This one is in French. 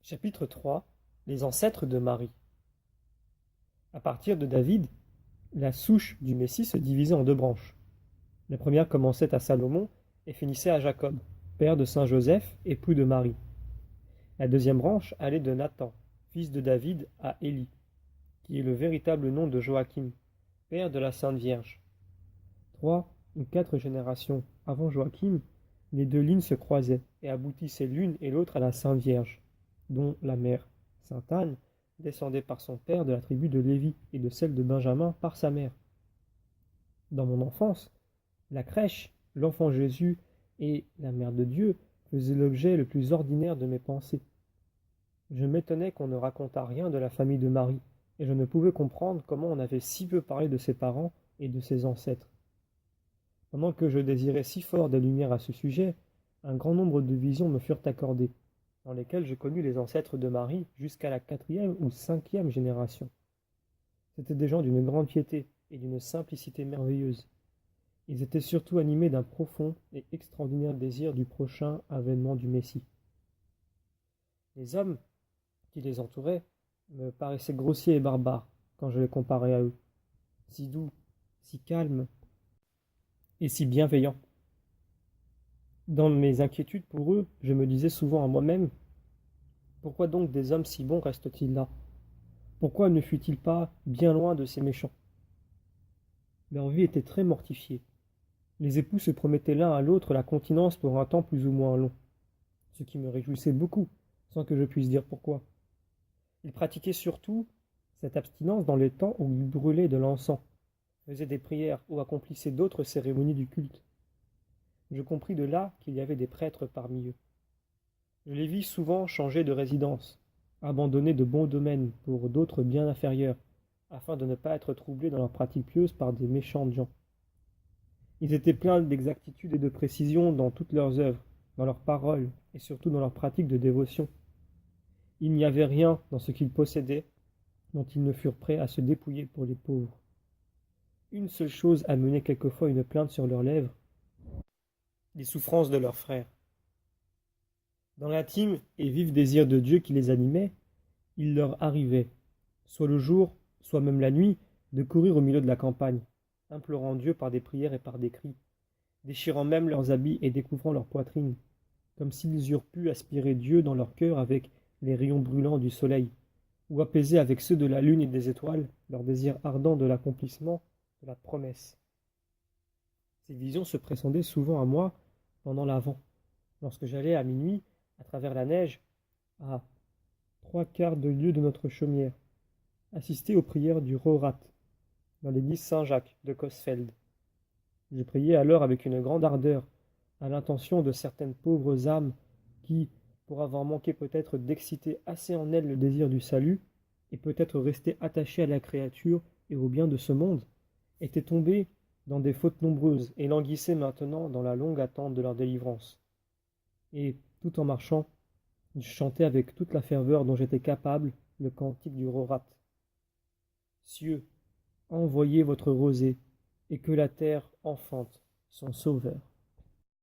Chapitre 3. Les ancêtres de Marie. À partir de David, la souche du Messie se divisait en deux branches. La première commençait à Salomon et finissait à Jacob, père de saint Joseph, époux de Marie. La deuxième branche allait de Nathan, fils de David, à Élie, qui est le véritable nom de Joachim, père de la Sainte Vierge. 3 ou 4 générations avant Joachim, les deux lignes se croisaient et aboutissaient l'une et l'autre à la Sainte Vierge, dont la mère, sainte Anne, descendait par son père de la tribu de Lévi et de celle de Benjamin par sa mère. Dans mon enfance, la crèche, l'enfant Jésus et la mère de Dieu faisaient l'objet le plus ordinaire de mes pensées. Je m'étonnais qu'on ne racontât rien de la famille de Marie, et je ne pouvais comprendre comment on avait si peu parlé de ses parents et de ses ancêtres. Pendant que je désirais si fort des lumières à ce sujet, un grand nombre de visions me furent accordées, dans lesquelles je connus les ancêtres de Marie jusqu'à la 4e ou 5e génération. C'étaient des gens d'une grande piété et d'une simplicité merveilleuse. Ils étaient surtout animés d'un profond et extraordinaire désir du prochain avènement du Messie. Les hommes qui les entouraient me paraissaient grossiers et barbares quand je les comparais à eux, si doux, si calmes et si bienveillants. Dans mes inquiétudes pour eux, je me disais souvent à moi-même: pourquoi donc des hommes si bons restent-ils là? Pourquoi ne fut-il pas bien loin de ces méchants? Leur vie était très mortifiée. Les époux se promettaient l'un à l'autre la continence pour un temps plus ou moins long, ce qui me réjouissait beaucoup, sans que je puisse dire pourquoi. Ils pratiquaient surtout cette abstinence dans les temps où ils brûlaient de l'encens, faisaient des prières ou accomplissaient d'autres cérémonies du culte. Je compris de là qu'il y avait des prêtres parmi eux. Je les vis souvent changer de résidence, abandonner de bons domaines pour d'autres bien inférieurs, afin de ne pas être troublés dans leurs pratiques pieuses par des méchantes gens. Ils étaient pleins d'exactitude et de précision dans toutes leurs œuvres, dans leurs paroles et surtout dans leurs pratiques de dévotion. Il n'y avait rien dans ce qu'ils possédaient dont ils ne furent prêts à se dépouiller pour les pauvres. Une seule chose amenait quelquefois une plainte sur leurs lèvres: les souffrances de leurs frères. Dans l'intime et vif désir de Dieu qui les animait, il leur arrivait, soit le jour, soit même la nuit, de courir au milieu de la campagne, implorant Dieu par des prières et par des cris, déchirant même leurs habits et découvrant leur poitrine, comme s'ils eurent pu aspirer Dieu dans leur cœur avec les rayons brûlants du soleil, ou apaiser avec ceux de la lune et des étoiles leur désir ardent de l'accomplissement de la promesse. Ces visions se présentaient souvent à moi pendant l'Avent, lorsque j'allais à minuit, à travers la neige, à 3/4 de lieue de notre chaumière, assister aux prières du Rauhrat, dans l'église Saint-Jacques de Coesfeld. Je priais alors avec une grande ardeur, à l'intention de certaines pauvres âmes qui, pour avoir manqué peut-être d'exciter assez en elles le désir du salut, et peut-être restées attachées à la créature et au bien de ce monde, étaient tombées dans des fautes nombreuses et languissaient maintenant dans la longue attente de leur délivrance. Et, tout en marchant, je chantais avec toute la ferveur dont j'étais capable le cantique du Rauhrat. Cieux, envoyez votre rosée, et que la terre enfante son sauveur.